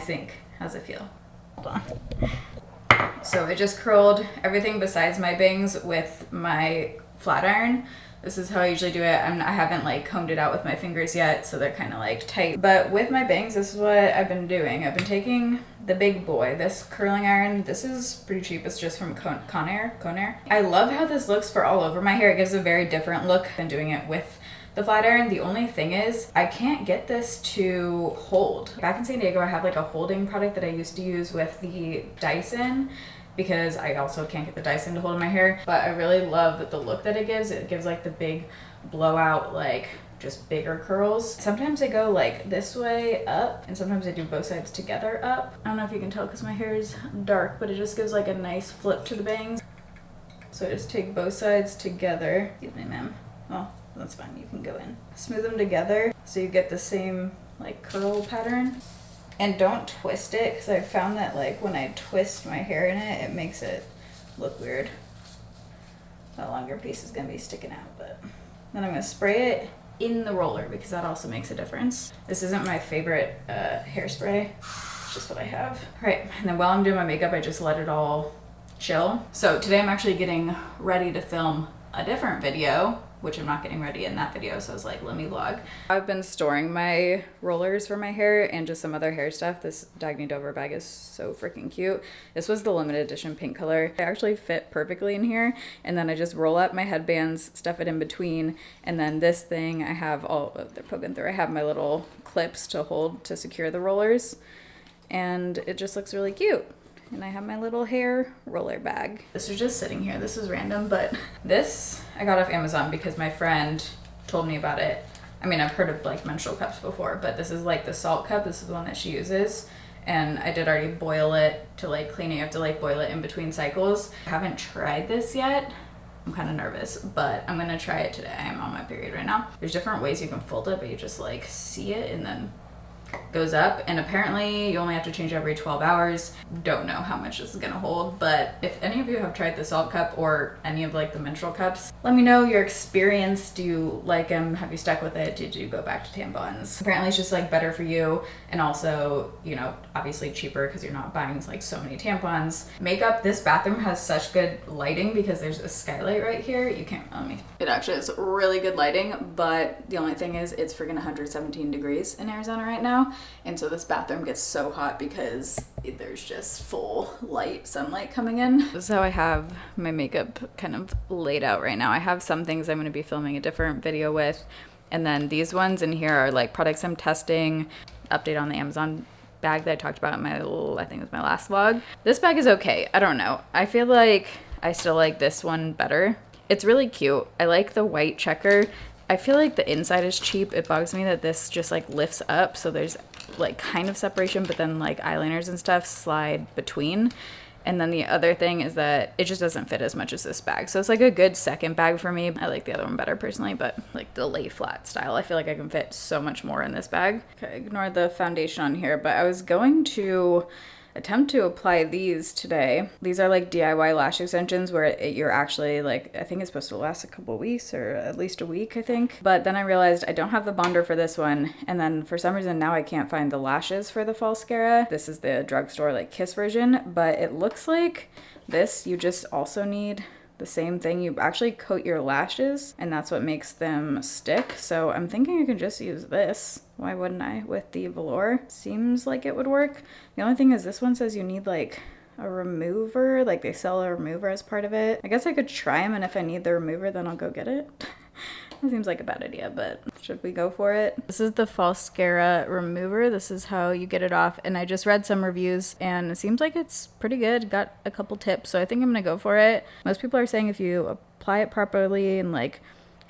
think. How's it feel? Hold on. So I just curled everything besides my bangs with my flat iron. This is how I usually do it. I haven't like combed it out with my fingers yet, so they're kind of like tight. But with my bangs, this is what I've been doing. I've been taking the big boy, this curling iron. This is pretty cheap. It's just from Conair. I love how this looks for all over my hair. It gives a very different look than doing it with the flat iron. The only thing is I can't get this to hold. Back in San Diego, I have like a holding product that I used to use with the Dyson, because I also can't get the Dyson to hold my hair. But I really love the look that it gives. It gives like the big blowout, like just bigger curls. Sometimes I go like this way up, and sometimes I do both sides together up. I don't know if you can tell because my hair is dark, but it just gives like a nice flip to the bangs. So I just take both sides together. Excuse me, ma'am. Oh, that's fine, you can go in. Smooth them together so you get the same like curl pattern. And don't twist it, because I found that like when I twist my hair in it, it makes it look weird. The longer piece is gonna be sticking out, but then I'm gonna spray it in the roller because that also makes a difference. This isn't my favorite hairspray, it's just what I have. All right, and then while I'm doing my makeup, I just let it all chill. So today I'm actually getting ready to film a different video, which I'm not getting ready in that video, so I was like, let me vlog. I've been storing my rollers for my hair and just some other hair stuff. This Dagny Dover bag is so freaking cute. This was the limited edition pink color. It actually fit perfectly in here, and then I just roll up my headbands, stuff it in between, and then this thing I have all, they're poking through, I have my little clips to hold to secure the rollers, and it just looks really cute. And I have my little hair roller bag. This is just sitting here. This is random, but this I got off Amazon because my friend told me about it. I mean, I've heard of like menstrual cups before, but this is like the salt cup. This is the one that she uses. And I did already boil it to like clean it. You have to like boil it in between cycles. I haven't tried this yet. I'm kind of nervous, but I'm gonna try it today. I'm on my period right now. There's different ways you can fold it, but you just like see it and then goes up, and apparently you only have to change every 12 hours. Don't know how much this is gonna hold, but if any of you have tried the salt cup or any of like the menstrual cups, let me know your experience. Do you like them? Have you stuck with it? Did you go back to tampons? Apparently it's just like better for you, and also, you know, obviously cheaper because you're not buying like so many tampons. Makeup, this bathroom has such good lighting because there's a skylight right here. You can't, it actually is really good lighting, but the only thing is it's freaking 117 degrees in Arizona right now. And so this bathroom gets so hot because there's just full sunlight coming in. This is how I have my makeup kind of laid out right now. I have some things I'm going to be filming a different video with, and then these ones in here are like products I'm testing. Update on the Amazon bag that I talked about in my I think it was my last vlog. This bag is okay. I don't know. I feel like I still like this one better. It's really cute. I like the white checker. I feel like the inside is cheap. It bugs me that this just like lifts up, so there's like kind of separation, but then like eyeliners and stuff slide between. And then the other thing is that it just doesn't fit as much as this bag. So it's like a good second bag for me. I like the other one better personally, but like the lay flat style, I feel like I can fit so much more in this bag. Okay, ignore the foundation on here, but I was going to attempt to apply these today. These are like DIY lash extensions where you're actually like, I think it's supposed to last a couple weeks or at least a week, I think. But then I realized I don't have the bonder for this one. And then for some reason now I can't find the lashes for the Falscara. This is the drugstore like Kiss version, but it looks like this, you just also need the same thing. You actually coat your lashes and that's what makes them stick. So I'm thinking I can just use this. Why wouldn't I with the velour? Seems like it would work. The only thing is this one says you need like a remover, like they sell a remover as part of it. I guess I could try them, and if I need the remover then I'll go get it. That seems like a bad idea, but should we go for it? This is the Falscara remover. This is how you get it off, and I just read some reviews and it seems like it's pretty good. Got a couple tips, so I think I'm gonna go for it. Most people are saying if you apply it properly and like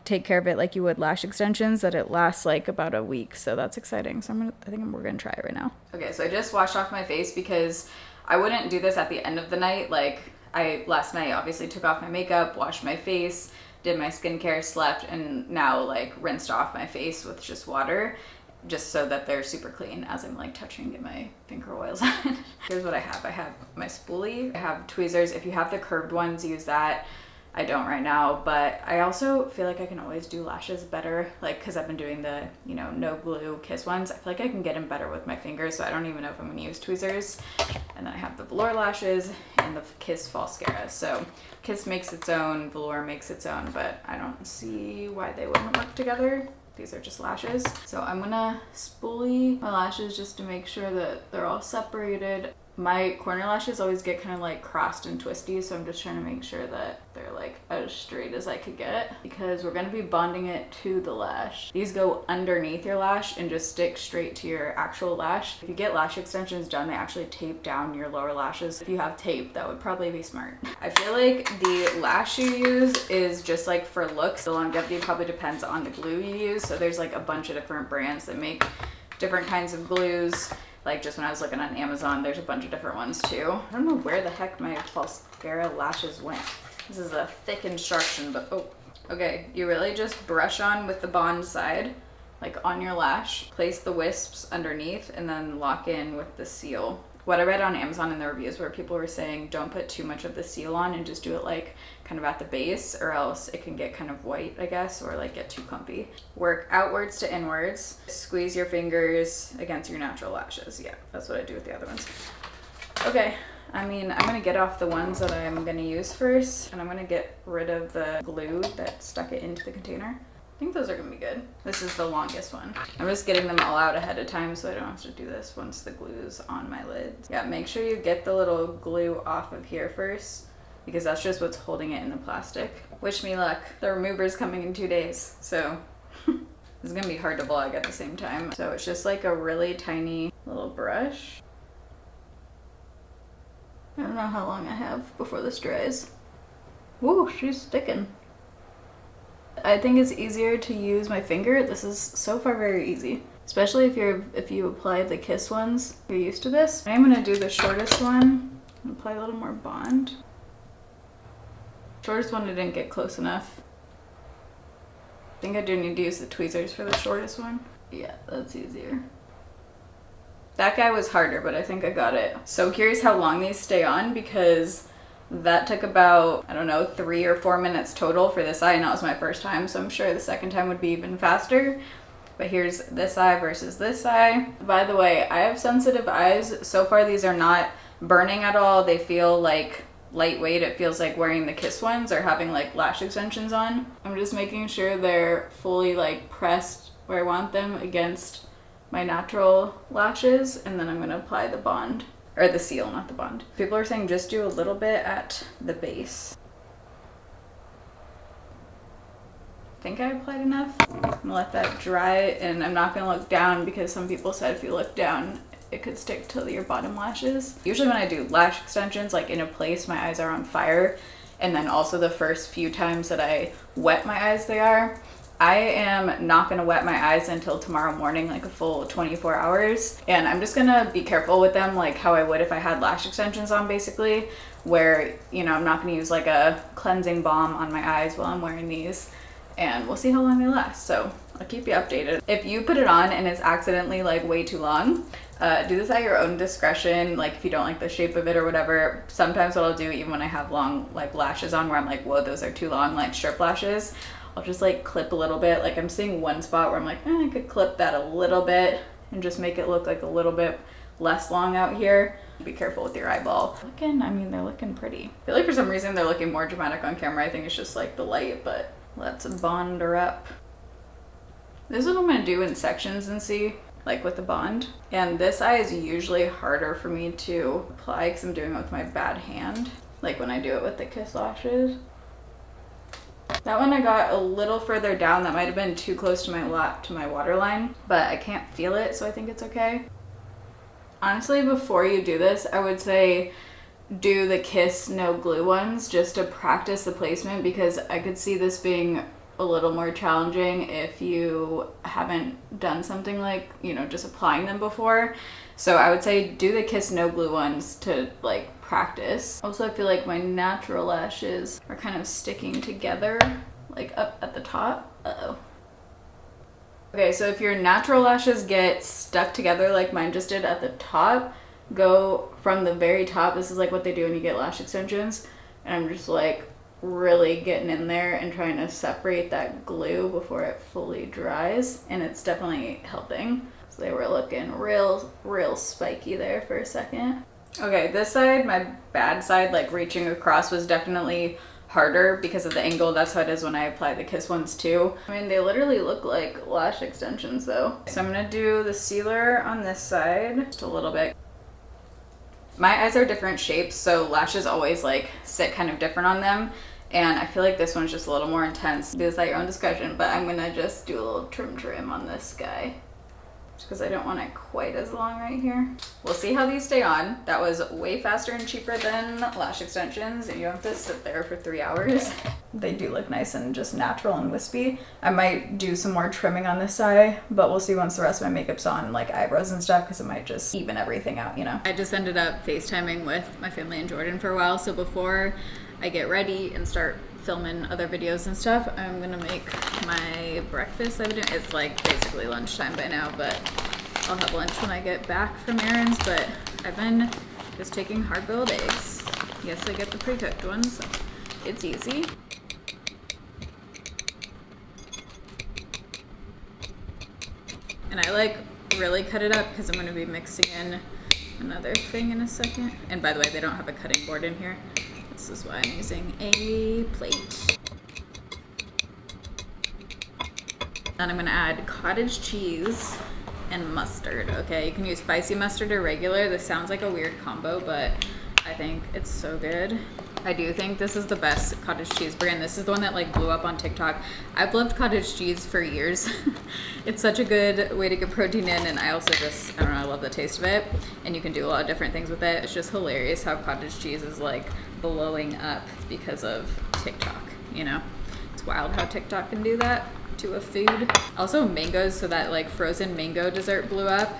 take care of it like you would lash extensions, that it lasts like about a week, so that's exciting. So we're gonna try it right now. Okay, so I just washed off my face because I wouldn't do this at the end of the night. Like last night obviously took off my makeup, washed my face, did my skincare, slept, and now like rinsed off my face with just water, just so that they're super clean as I'm like touching, get my finger oils on. Here's what I have. I have my spoolie, I have tweezers. If you have the curved ones, use that. I don't right now, but I also feel like I can always do lashes better, like because I've been doing the, you know, no glue kiss ones. I feel like I can get them better with my fingers, so I don't even know if I'm going to use tweezers. And then I have the velour lashes and the kiss falscara. So kiss makes its own, velour makes its own, but I don't see why they wouldn't work together. These are just lashes. So I'm gonna spoolie my lashes just to make sure that they're all separated. My corner lashes always get kind of like crossed and twisty, so I'm just trying to make sure that they're like as straight as I could get, because we're gonna be bonding it to the lash. These go underneath your lash and just stick straight to your actual lash. If you get lash extensions done, they actually tape down your lower lashes. If you have tape, that would probably be smart. I feel like the lash you use is just like for looks. The longevity probably depends on the glue you use. So there's like a bunch of different brands that make different kinds of glues. Like just when I was looking on Amazon, there's a bunch of different ones too. I don't know where the heck my falscara lashes went. This is a thick instruction, but oh. Okay, you really just brush on with the bond side, like on your lash. Place the wisps underneath and then lock in with the seal. What I read on Amazon in the reviews where people were saying don't put too much of the seal on and just do it like kind of at the base, or else it can get kind of white, I guess, or like get too clumpy. Work outwards to inwards. Squeeze your fingers against your natural lashes. Yeah, that's what I do with the other ones. Okay, I mean, I'm gonna get off the ones that I'm gonna use first, and I'm gonna get rid of the glue that stuck it into the container. I think those are gonna be good. This is the longest one. I'm just getting them all out ahead of time so I don't have to do this once the glue's on my lids. Yeah, make sure you get the little glue off of here first, because that's just what's holding it in the plastic. Wish me luck. The remover's coming in 2 days, so this is gonna be hard to vlog at the same time. So it's just like a really tiny little brush. I don't know how long I have before this dries. Woo, she's sticking. I think it's easier to use my finger. This is so far very easy, especially if you apply the kiss ones. You're used to this. I'm gonna do the shortest one and apply a little more bond. Shortest one I didn't get close enough. I think I do need to use the tweezers for the shortest one. Yeah, that's easier. That guy was harder, but I think I got it. So curious how long these stay on, because that took about, I don't know, 3 or 4 minutes total for this eye, and that was my first time, so I'm sure the second time would be even faster. But here's this eye versus this eye. By the way, I have sensitive eyes. So far these are not burning at all. They feel like lightweight. It feels like wearing the kiss ones or having like lash extensions on. I'm just making sure they're fully like pressed where I want them against my natural lashes, and then I'm gonna apply the bond. Or the seal, not the bond. People are saying just do a little bit at the base. I think I applied enough. I'm gonna let that dry, and I'm not gonna look down because some people said if you look down, it could stick to your bottom lashes. Usually when I do lash extensions, like in a place, my eyes are on fire. And then also the first few times that I wet my eyes, they are. I am not gonna wet my eyes until tomorrow morning, like a full 24 hours. And I'm just gonna be careful with them, like how I would if I had lash extensions on, basically, where, you know, I'm not gonna use like a cleansing balm on my eyes while I'm wearing these. And we'll see how long they last, so I'll keep you updated. If you put it on and it's accidentally like way too long, do this at your own discretion. Like if you don't like the shape of it or whatever. Sometimes what I'll do, even when I have long like lashes on where I'm like, whoa, those are too long, like strip lashes, I'll just like clip a little bit. Like I'm seeing one spot where I'm like, I could clip that a little bit and just make it look like a little bit less long out here. Be careful with your eyeball. I mean, they're looking pretty. I feel like for some reason they're looking more dramatic on camera. I think it's just like the light, but let's bond her up. This is what I'm gonna do in sections and see, like with the bond. And this eye is usually harder for me to apply because I'm doing it with my bad hand, like when I do it with the kiss lashes. That one I got a little further down. That might have been too close to my waterline, but I can't feel it, so I think it's okay. Honestly, before you do this, I would say do the kiss no glue ones just to practice the placement, because I could see this being a little more challenging if you haven't done something like, you know, just applying them before. So I would say do the kiss no glue ones to like practice. Also, I feel like my natural lashes are kind of sticking together, like up at the top. Uh-oh. Okay, so if your natural lashes get stuck together like mine just did at the top, go from the very top. This is like what they do when you get lash extensions. And I'm just like really getting in there and trying to separate that glue before it fully dries, and it's definitely helping. So they were looking real spiky there for a second. Okay, this side, my bad side, like reaching across, was definitely harder because of the angle. That's how it is when I apply the Kiss ones too. I mean, they literally look like lash extensions though. So I'm gonna do the sealer on this side just a little bit. My eyes are different shapes, so lashes always like sit kind of different on them. And I feel like this one's just a little more intense. Do this at your own discretion, but I'm gonna just do a little trim on this guy, just because I don't want it quite as long right here. We'll see how these stay on. That was way faster and cheaper than lash extensions, and you don't have to sit there for 3 hours. They do look nice and just natural and wispy. I might do some more trimming on this side, but we'll see once the rest of my makeup's on, like eyebrows and stuff, because it might just even everything out, you know? I just ended up FaceTiming with my family in Jordan for a while, so before I get ready and start filming other videos and stuff, I'm gonna make my breakfast. It's like basically lunchtime by now, but I'll have lunch when I get back from errands. But I've been just taking hard-boiled eggs. Yes, I get the pre-cooked ones. It's easy. And I like really cut it up because I'm gonna be mixing in another thing in a second. And by the way, they don't have a cutting board in here. This is why I'm using a plate. Then I'm gonna add cottage cheese and mustard, okay? You can use spicy mustard or regular. This sounds like a weird combo, but I think it's so good. I do think this is the best cottage cheese brand. This is the one that like blew up on TikTok. I've loved cottage cheese for years. It's such a good way to get protein in, and I also just, I don't know, I love the taste of it. And you can do a lot of different things with it. It's just hilarious how cottage cheese is like blowing up because of TikTok, you know? It's wild how TikTok can do that to a food. Also mangoes, so that like frozen mango dessert blew up.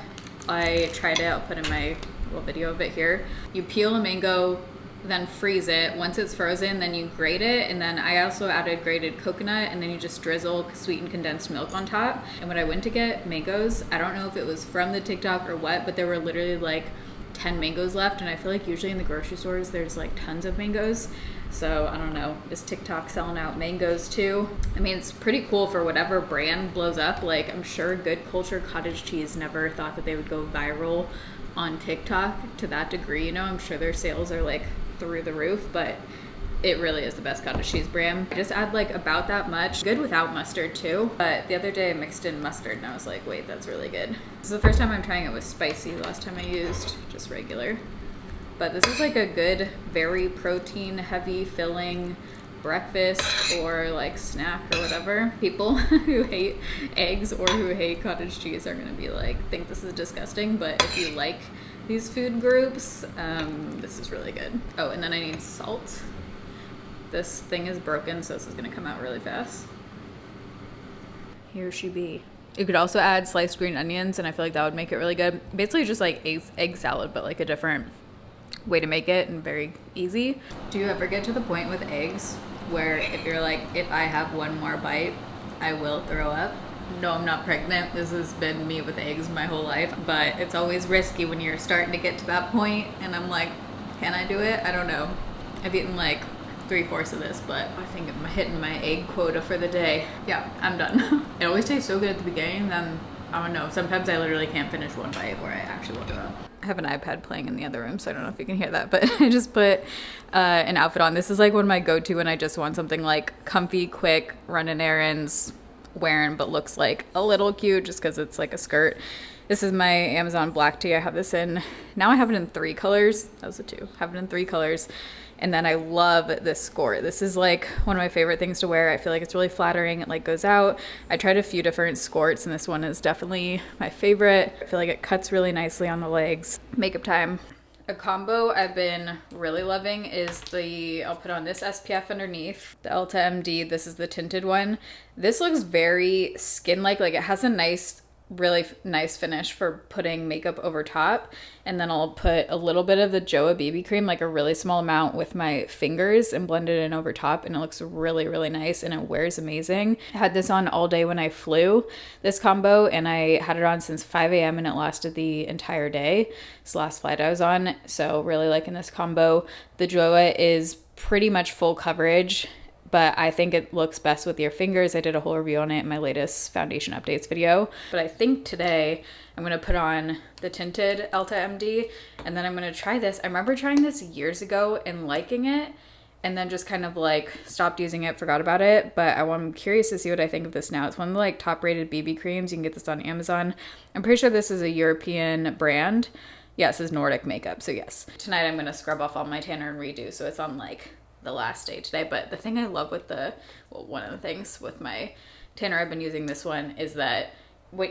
I tried it, I'll put in my little video of it here. You peel a mango, then freeze it. Once it's frozen, then you grate it, and then I also added grated coconut, and then you just drizzle sweetened condensed milk on top. And when I went to get mangoes, I don't know if it was from the TikTok or what, but there were literally like 10 mangoes left, and I feel like usually in the grocery stores there's like tons of mangoes. So I don't know, is TikTok selling out mangoes too? I mean, it's pretty cool for whatever brand blows up. Like, I'm sure Good Culture cottage cheese never thought that they would go viral on TikTok to that degree, you know? I'm sure their sales are like through the roof, but it really is the best cottage cheese brand. I just add like about that much. Good without mustard too, but the other day I mixed in mustard and I was like, wait, that's really good. This is the first time I'm trying it with spicy. Last time I used just regular. But this is like a good, very protein heavy filling breakfast or like snack or whatever. People who hate eggs or who hate cottage cheese are gonna be like, think this is disgusting, but if you like these food groups, this is really good. Oh, and then I need salt. This thing is broken, so this is gonna come out really fast. Here she be. You could also add sliced green onions, and I feel like that would make it really good. Basically just like egg salad, but like a different way to make it and very easy. Do you ever get to the point with eggs where if you're like, if I have one more bite, I will throw up? No, I'm not pregnant. This has been me with eggs my whole life, but it's always risky when you're starting to get to that point, and I'm like, can I do it? I don't know. I've eaten like 3/4 of this, but I think I'm hitting my egg quota for the day. Yeah, I'm done. It always tastes so good at the beginning, then I don't know. Sometimes I literally can't finish one bite where I actually will throw up. I have an iPad playing in the other room, so I don't know if you can hear that, but I just put an outfit on. This is like one of my go-to when I just want something like comfy, quick, running errands, wearing, but looks like a little cute just because it's like a skirt. This is my Amazon black tee. I have this in, now I have it in 3 colors. That was a 2. I have it in 3 colors. And then I love this skirt. This is like one of my favorite things to wear. I feel like it's really flattering. It like goes out. I tried a few different skirts and this one is definitely my favorite. I feel like it cuts really nicely on the legs. Makeup time. A combo I've been really loving is I'll put on this SPF underneath, the Ulta MD. This is the tinted one. This looks very skin-like. Like it has a really nice finish for putting makeup over top. And then I'll put a little bit of the Joa BB cream, like a really small amount, with my fingers and blend it in over top, and it looks really, really nice and it wears amazing. I had this on all day when I flew, this combo, and I had it on since 5 a.m. and it lasted the entire day. It's the last flight I was on, so really liking this combo. The Joa is pretty much full coverage, but I think it looks best with your fingers. I did a whole review on it in my latest foundation updates video. But I think today I'm gonna put on the tinted Elta MD, and then I'm gonna try this. I remember trying this years ago and liking it, and then just kind of like stopped using it, forgot about it. But I'm curious to see what I think of this now. It's one of the like top rated BB creams. You can get this on Amazon. I'm pretty sure this is a European brand. Yes, it's Nordic makeup, so yes. Tonight I'm gonna scrub off all my tanner and redo, so it's on like the last day today. But the thing I love with one of the things with my tanner, I've been using this one, is that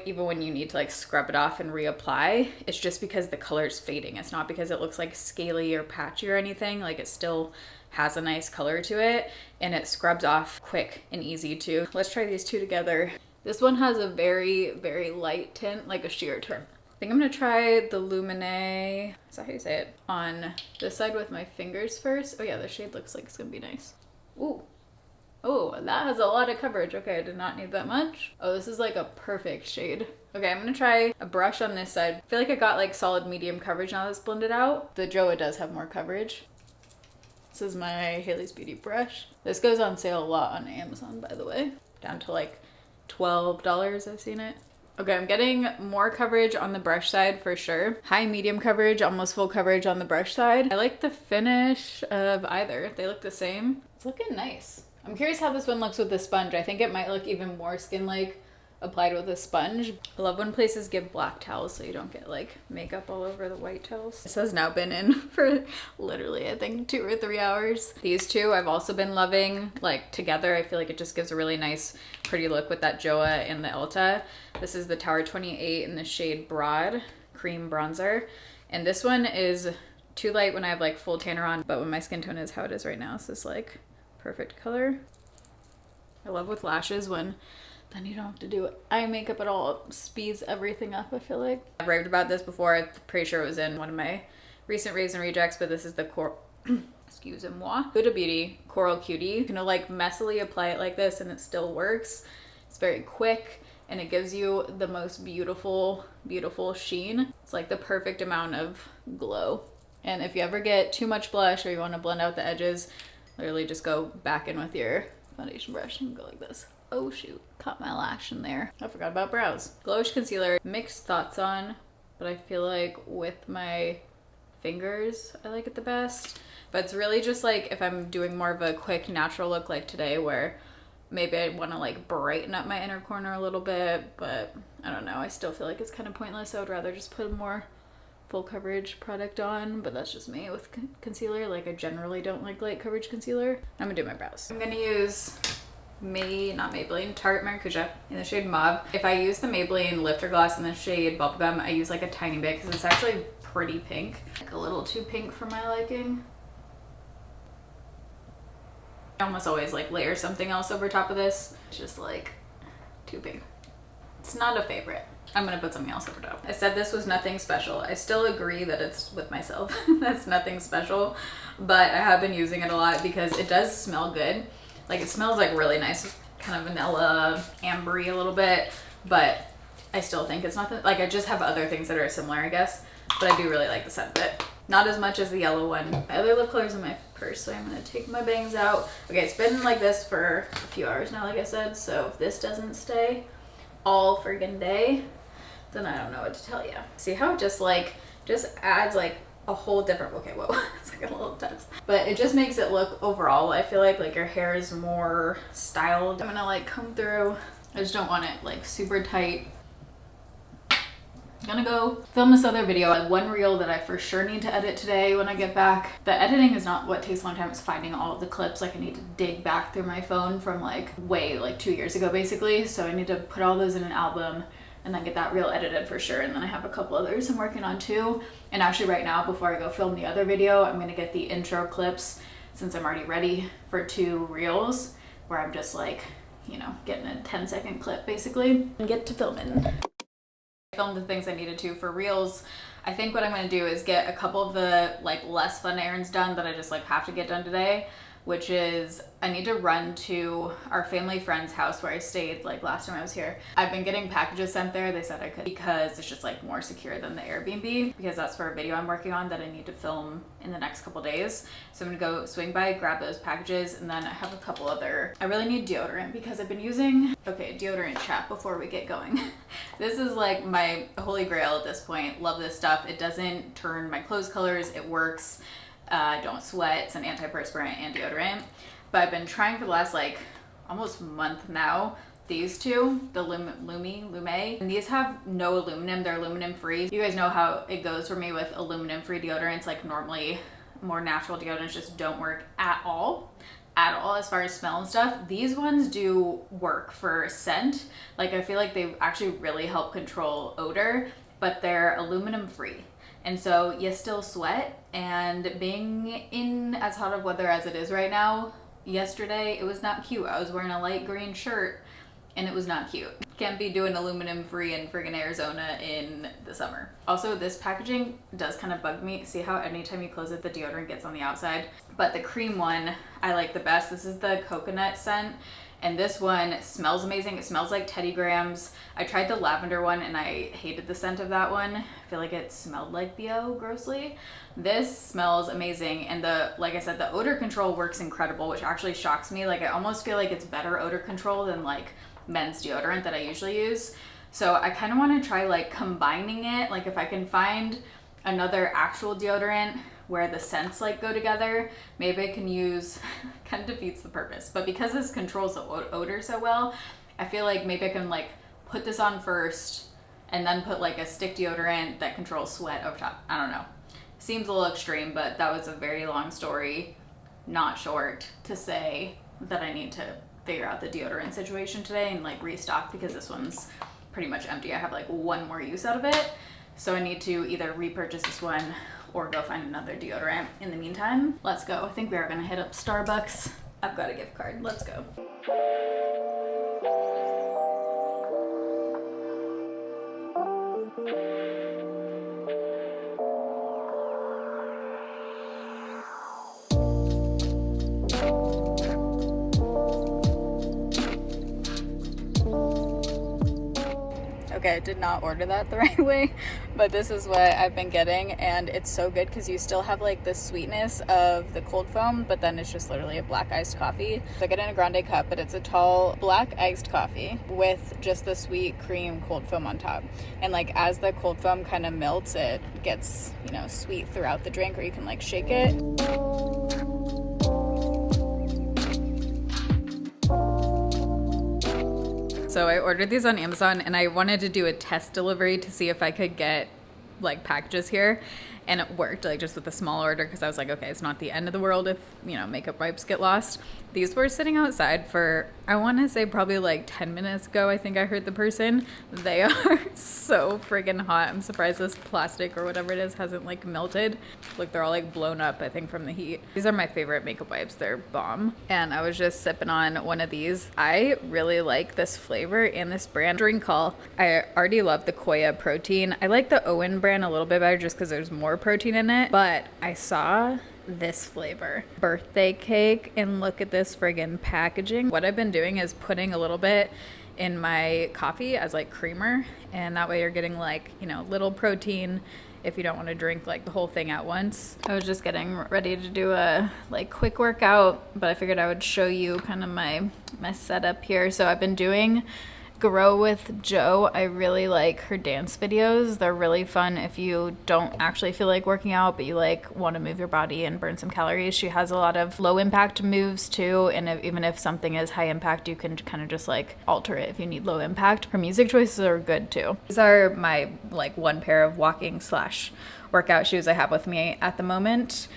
even when you need to like scrub it off and reapply, it's just because the color is fading. It's not because it looks like scaly or patchy or anything. Like, it still has a nice color to it, and it scrubs off quick and easy too. Let's try these two together. This one has a very, very light tint, like a sheer tint. I think I'm gonna try the Lumine, is that how you say it, on this side with my fingers first. Oh yeah, the shade looks like it's gonna be nice. Ooh. Oh, that has a lot of coverage. Okay, I did not need that much. Oh, this is like a perfect shade. Okay, I'm gonna try a brush on this side. I feel like I got like solid medium coverage now that's blended out. The Joa does have more coverage. This is my Haley's Beauty brush. This goes on sale a lot on Amazon, by the way. Down to like $12, I've seen it. Okay, I'm getting more coverage on the brush side for sure. High medium coverage, almost full coverage on the brush side. I like the finish of either. They look the same. It's looking nice. I'm curious how this one looks with the sponge. I think it might look even more skin-like applied with a sponge. I love when places give black towels so you don't get like makeup all over the white towels. This has now been in for literally I think 2 or 3 hours. These two I've also been loving, like together. I feel like it just gives a really nice pretty look with that Joa and the Elta. This is the Tower 28 in the shade Broad Cream Bronzer, and this one is too light when I have like full tanner on, but when my skin tone is how it is right now, it's this like perfect color. I love with lashes when then you don't have to do eye makeup at all. It speeds everything up, I feel like. I've raved about this before. I'm pretty sure it was in one of my recent raves and rejects, but this is the excusez-moi, Huda Beauty Coral Cutie. You can like messily apply it like this and it still works. It's very quick and it gives you the most beautiful, beautiful sheen. It's like the perfect amount of glow. And if you ever get too much blush or you want to blend out the edges, literally just go back in with your foundation brush and go like this. Oh shoot, caught my lash in there. I forgot about brows. Glowish concealer, mixed thoughts on, but I feel like with my fingers, I like it the best. But it's really just like if I'm doing more of a quick natural look like today where maybe I want to like brighten up my inner corner a little bit, but I don't know. I still feel like it's kind of pointless. I would rather just put a more full coverage product on, but that's just me with concealer. Like I generally don't like light coverage concealer. I'm gonna do my brows. I'm gonna use not Maybelline, Tarte Maracuja in the shade Mauve. If I use the Maybelline Lifter Gloss in the shade Bubblegum, I use like a tiny bit because it's actually pretty pink. Like a little too pink for my liking. I almost always like layer something else over top of this. It's just like too pink. It's not a favorite. I'm gonna put something else over top. I said this was nothing special. I still agree that it's with myself. That's nothing special, but I have been using it a lot because it does smell good. Like it smells like really nice, kind of vanilla, ambery a little bit, but I still think it's nothing. Like I just have other things that are similar, I guess, but I do really like the scent of it. Not as much as the yellow one. My other lip color's in my purse, so I'm gonna take my bangs out. Okay, it's been like this for a few hours now, like I said, so if this doesn't stay all friggin' day, then I don't know what to tell you. See how it just adds like a whole different, okay, whoa, it's like a little intense. But it just makes it look overall, I feel like your hair is more styled. I'm gonna like comb through. I just don't want it like super tight. I'm gonna go film this other video. I have one reel that I for sure need to edit today when I get back. The editing is not what takes a long time, it's finding all of the clips. Like I need to dig back through my phone from like 2 years ago basically. So I need to put all those in an album and then get that reel edited for sure. And then I have a couple others I'm working on too. And actually right now, before I go film the other video, I'm gonna get the intro clips since I'm already ready for 2 reels where I'm just like, you know, getting a 10-second clip basically and get to filming. I filmed the things I needed to for reels. I think what I'm gonna do is get a couple of the like less fun errands done that I just like have to get done today. which is I need to run to our family friend's house where I stayed like last time I was here. I've been getting packages sent there. They said I could because it's just like more secure than the Airbnb, because that's for a video I'm working on that I need to film in the next couple days. So I'm gonna go swing by, grab those packages, and then I have a couple other, I really need deodorant because I've been using, okay, deodorant chat before we get going. This is like my holy grail at this point. Love this stuff. It doesn't turn my clothes colors. It works. Don't sweat. It's an antiperspirant and deodorant. But I've been trying for the last like almost month now these two, the Lume, and these have no aluminum. They're aluminum free. You guys know how it goes for me with aluminum free deodorants. Like normally more natural deodorants just don't work at all as far as smell and stuff. These ones do work for scent. Like I feel like they actually really help control odor, but they're aluminum free. And so you still sweat, and being in as hot of weather as it is right now, yesterday it was not cute. I was wearing a light green shirt and it was not cute. Can't be doing aluminum free in friggin' Arizona in the summer. Also, this packaging does kind of bug me. See how anytime you close it, the deodorant gets on the outside? But the cream one I like the best. This is the coconut scent. And this one smells amazing. It smells like Teddy Grahams. I tried the lavender one and I hated the scent of that one. I feel like it smelled like BO grossly. This smells amazing. And like I said, the odor control works incredible, which actually shocks me. Like I almost feel like it's better odor control than like men's deodorant that I usually use. So I kind of want to try like combining it. Like if I can find another actual deodorant where the scents like go together, maybe I can use, kind of defeats the purpose, but because this controls the odor so well, I feel like maybe I can like put this on first and then put like a stick deodorant that controls sweat over top. I don't know. Seems a little extreme, but that was a very long story, not short, to say that I need to figure out the deodorant situation today and like restock, because this one's pretty much empty. I have like one more use out of it. So I need to either repurchase this one or go find another deodorant in the meantime. Let's go. I think we are gonna hit up Starbucks. I've got a gift card. Let's go. Okay, I did not order that the right way, but this is what I've been getting, and it's so good because you still have like the sweetness of the cold foam, but then it's just literally a black iced coffee. So I get in a grande cup, but it's a tall black iced coffee with just the sweet cream cold foam on top. And like as the cold foam kind of melts, it gets, you know, sweet throughout the drink, or you can like shake it. So I ordered these on Amazon, and I wanted to do a test delivery to see if I could get like packages here, and it worked, like just with a small order, because I was like, okay, it's not the end of the world if, you know, makeup wipes get lost. These were sitting outside for, I want to say probably like 10 minutes ago. I think I heard the person. They are so friggin' hot. I'm surprised this plastic or whatever it is hasn't like melted. Look, they're all like blown up, I think, from the heat. These are my favorite makeup wipes. They're bomb. And I was just sipping on one of these. I really like this flavor and this brand. Drink call. I already love the Koya protein. I like the Owen brand a little bit better just because there's more protein in it. But I saw this flavor, birthday cake, and look at this friggin' packaging. What I've been doing is putting a little bit in my coffee as like creamer, and that way you're getting like, you know, little protein if you don't want to drink like the whole thing at once. I was just getting ready to do a like quick workout, but I figured I would show you kind of my setup here. So I've been doing Grow with Joe. I really like her dance videos. They're really fun if you don't actually feel like working out, but you like want to move your body and burn some calories. She has a lot of low impact moves too, and even if something is high impact, you can kind of just like alter it if you need low impact. Her music choices are good too. These are my like one pair of walking / workout shoes I have with me at the moment,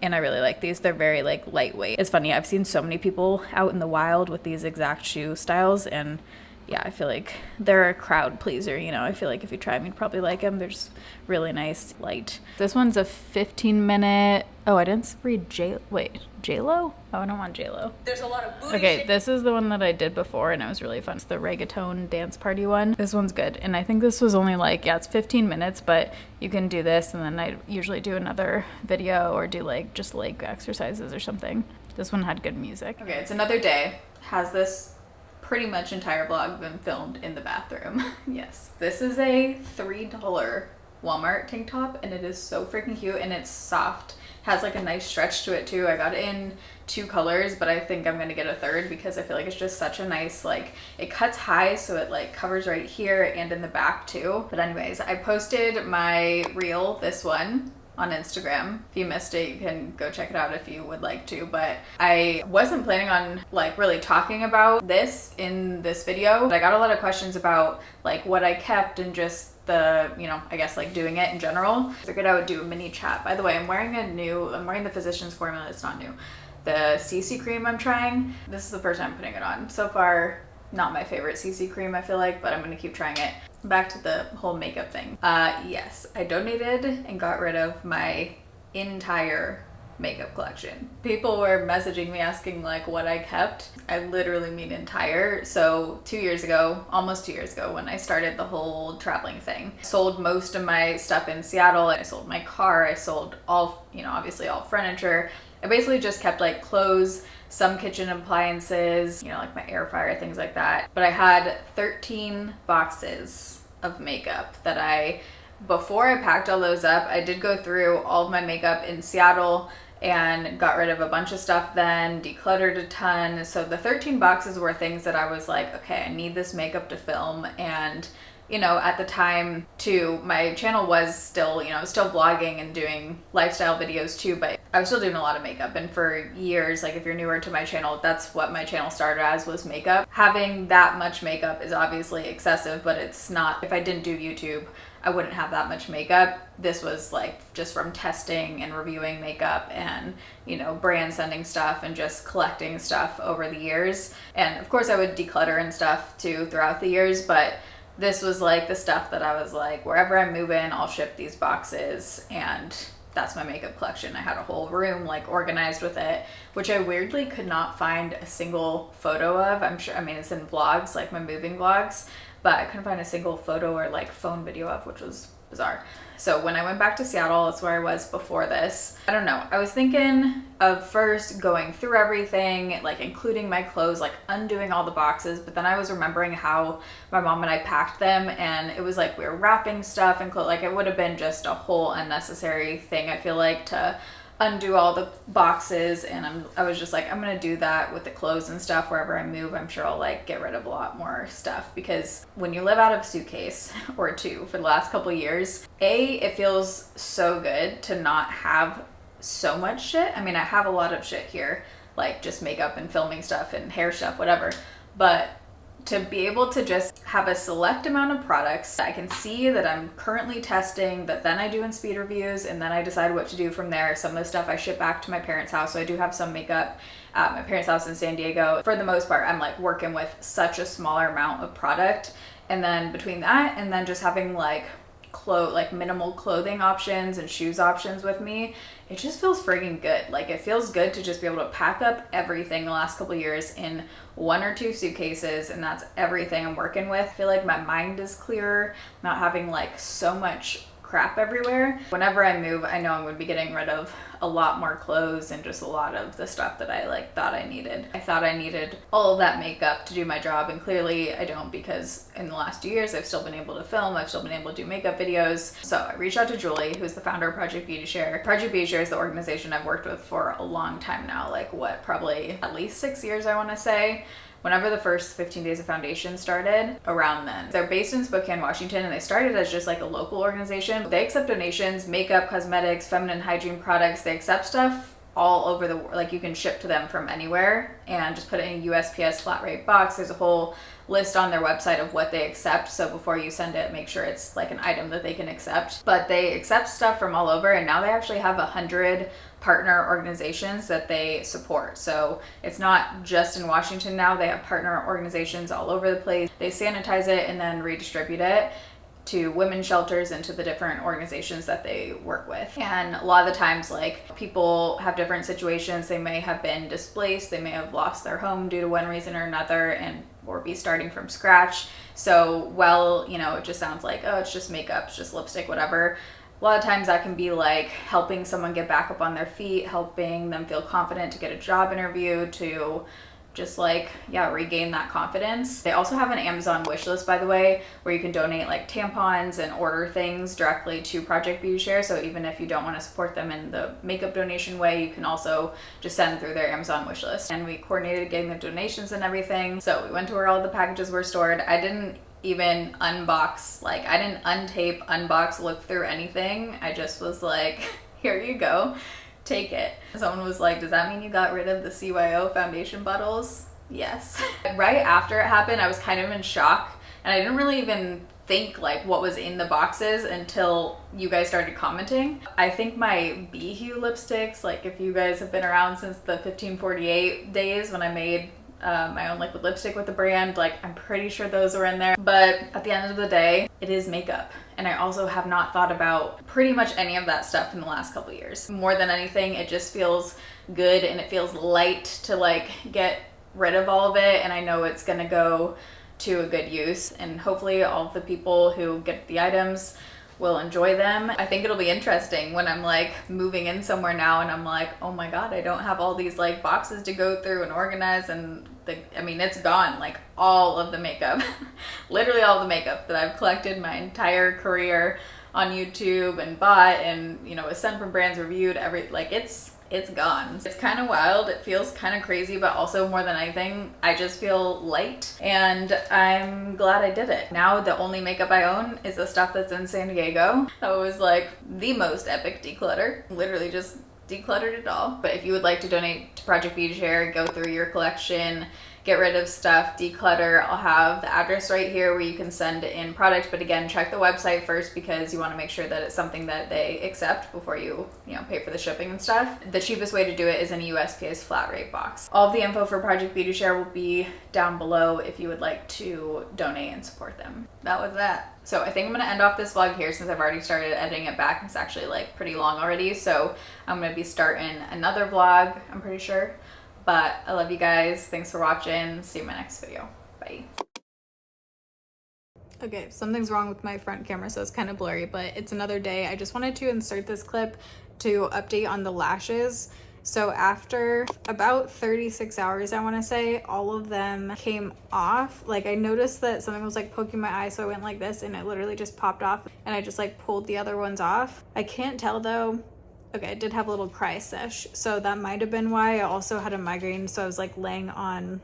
and I really like these. They're very like lightweight. It's funny, I've seen so many people out in the wild with these exact shoe styles, and yeah, I feel like they're a crowd pleaser, you know. I feel like if you try them, you'd probably like them. They're just really nice, light. This one's a 15-minute. Oh, I didn't read J-Lo? Oh, I don't want J-Lo. There's a lot of booty. Okay, this is the one that I did before, and it was really fun. It's the reggaeton dance party one. This one's good, and I think this was only like, yeah, it's 15 minutes, but you can do this, and then I usually do another video or do like just leg exercises or something. This one had good music. Okay, it's another day. Has this pretty much entire vlog been filmed in the bathroom? Yes. This is a $3 Walmart tank top, and it is so freaking cute, and it's soft. Has like a nice stretch to it too. I got it in 2 colors, but I think I'm gonna get a third because I feel like it's just such a nice, like, it cuts high so it like covers right here and in the back too. But anyways, I posted my reel, this one, on Instagram. If you missed it, you can go check it out if you would like to, but I wasn't planning on like really talking about this in this video. But I got a lot of questions about like what I kept and just the, you know, I guess like doing it in general. Figured I would do a mini chat. By the way, I'm wearing the Physicians formula. It's not new. The CC cream I'm trying. This is the first time putting it on. So far, not my favorite CC cream, I feel like, but I'm gonna keep trying it. Back to the whole makeup thing. Yes, I donated and got rid of my entire makeup collection. People were messaging me asking like what I kept. I literally mean entire. So 2 years ago, almost 2 years ago, when I started the whole traveling thing, sold most of my stuff in Seattle. I sold my car. I sold all, you know, obviously all furniture. I basically just kept like clothes, some kitchen appliances, you know, like my air fryer, things like that. But I had 13 boxes of makeup that before I packed all those up, I did go through all of my makeup in Seattle and got rid of a bunch of stuff then, decluttered a ton. So the 13 boxes were things that I was like, okay, I need this makeup to film. And you know, at the time too, my channel was still, you know, still vlogging and doing lifestyle videos too, but I was still doing a lot of makeup. And for years, like if you're newer to my channel, that's what my channel started as, was makeup. Having that much makeup is obviously excessive, but it's not. If I didn't do YouTube, I wouldn't have that much makeup. This was like just from testing and reviewing makeup and, you know, brand sending stuff and just collecting stuff over the years. And of course I would declutter and stuff too throughout the years, but this was like the stuff that I was like, wherever I'm moving, I'll ship these boxes, and that's my makeup collection. I had a whole room like organized with it, which I weirdly could not find a single photo of. I'm sure, I mean, it's in vlogs, like my moving vlogs, but I couldn't find a single photo or like phone video of, which was bizarre. So when I went back to Seattle, that's where I was before this. I don't know. I was thinking of first going through everything, like including my clothes, like undoing all the boxes. But then I was remembering how my mom and I packed them, and it was like we were wrapping stuff and like it would have been just a whole unnecessary thing, I feel like, to undo all the boxes. And I was just like, I'm gonna do that with the clothes and stuff. Wherever I move, I'm sure I'll like get rid of a lot more stuff, because when you live out of a suitcase or two for the last couple of years, it feels so good to not have so much shit. I mean, I have a lot of shit here, like just makeup and filming stuff and hair stuff, whatever, but to be able to just have a select amount of products I can see that I'm currently testing, that then I do in speed reviews, and then I decide what to do from there. Some of the stuff I ship back to my parents' house, so I do have some makeup at my parents' house in San Diego. For the most part, I'm like working with such a smaller amount of product, and then between that and then just having like minimal clothing options and shoes options with me, it just feels friggin' good. Like it feels good to just be able to pack up everything the last couple of years in 1 or 2 suitcases, and that's everything I'm working with. I feel like my mind is clearer, not having like so much crap everywhere. Whenever I move, I know I'm going to be getting rid of a lot more clothes and just a lot of the stuff that I like thought I needed. I thought I needed all of that makeup to do my job, and clearly I don't, because in the last 2 years I've still been able to film, I've still been able to do makeup videos. So I reached out to Julie, who's the founder of Project Beauty Share. Project Beauty Share is the organization I've worked with for a long time now, like what, probably at least 6 years, I want to say. Whenever the first 15 Days of Foundation started, around then. They're based in Spokane, Washington, and they started as just like a local organization. They accept donations, makeup, cosmetics, feminine hygiene products. They accept stuff all over the world. Like you can ship to them from anywhere and just put it in a USPS flat rate box. There's a whole list on their website of what they accept, so before you send it, make sure it's like an item that they can accept. But they accept stuff from all over, and now they actually have 100 partner organizations that they support. So it's not just in Washington now, they have partner organizations all over the place. They sanitize it and then redistribute it to women's shelters and to the different organizations that they work with. And a lot of the times, like, people have different situations. They may have been displaced, they may have lost their home due to one reason or another, or be starting from scratch. So, well, you know, it just sounds like, oh, it's just makeup, it's just lipstick, whatever. a lot of times that can be like helping someone get back up on their feet, helping them feel confident to get a job interview, to just like, yeah, regain that confidence. They also have an Amazon wish list, by the way, where you can donate like tampons and order things directly to Project Beauty Share. So even if you don't want to support them in the makeup donation way, you can also just send through their Amazon wish list. And we coordinated getting the donations and everything. So we went to where all the packages were stored. I didn't even unbox, like I didn't untape, unbox, look through anything. I just was like, here you go, take it. Someone was like, does that mean you got rid of the CYO foundation bottles? Yes. Right after it happened, I was kind of in shock, and I didn't really even think like what was in the boxes until you guys started commenting. I think my Bee Hue lipsticks, like if you guys have been around since the 1548 days when I made my own liquid lipstick with the brand, like I'm pretty sure those were in there. But at the end of the day, it is makeup, and I also have not thought about pretty much any of that stuff in the last couple of years. More than anything, it just feels good and it feels light to like get rid of all of it, and I know it's gonna go to a good use, and hopefully all of the people who get the items will enjoy them. I think it'll be interesting when I'm like moving in somewhere now and I'm like, oh my god, I don't have all these like boxes to go through and organize, and I mean, it's gone, like all of the makeup, literally all the makeup that I've collected my entire career on YouTube and bought and, you know, was sent from brands, reviewed, like it's gone. It's kind of wild. It feels kind of crazy, but also more than anything, I just feel light, and I'm glad I did it. Now the only makeup I own is the stuff that's in San Diego. That was like the most epic declutter. Literally just decluttered it all. But if you would like to donate to Project Beauty Share, go through your collection, get rid of stuff, declutter, I'll have the address right here where you can send in products. But again, check the website first because you want to make sure that it's something that they accept before you pay for the shipping and stuff. The cheapest way to do it is in a USPS flat rate box. All of the info for Project Beauty Share will be down below if you would like to donate and support them. That was that. So I think I'm going to end off this vlog here since I've already started editing it back. It's actually like pretty long already. So I'm going to be starting another vlog, I'm pretty sure. But I love you guys. Thanks for watching. See you in my next video. Bye. Okay, something's wrong with my front camera, so it's kind of blurry, but it's another day. I just wanted to insert this clip to update on the lashes. So after about 36 hours, I want to say, all of them came off. Like I noticed that something was like poking my eye, so I went like this and it literally just popped off, and I just like pulled the other ones off. I can't tell though. Okay, I did have a little cry sesh, so that might have been why. I also had a migraine, so I was like laying on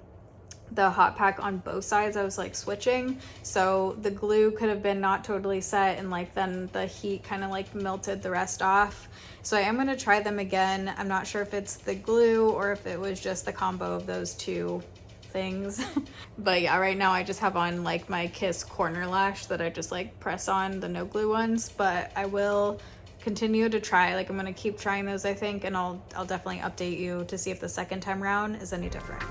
the hot pack on both sides. I was like switching, so the glue could have been not totally set, and like then the heat kind of like melted the rest off. So I am going to try them again. I'm not sure if it's the glue or if it was just the combo of those two things. But yeah, right now I just have on like my Kiss corner lash that I just like press on, the no glue ones, but I will continue to try. Like I'm gonna keep trying those, I think, and I'll definitely update you to see if the second time round is any different.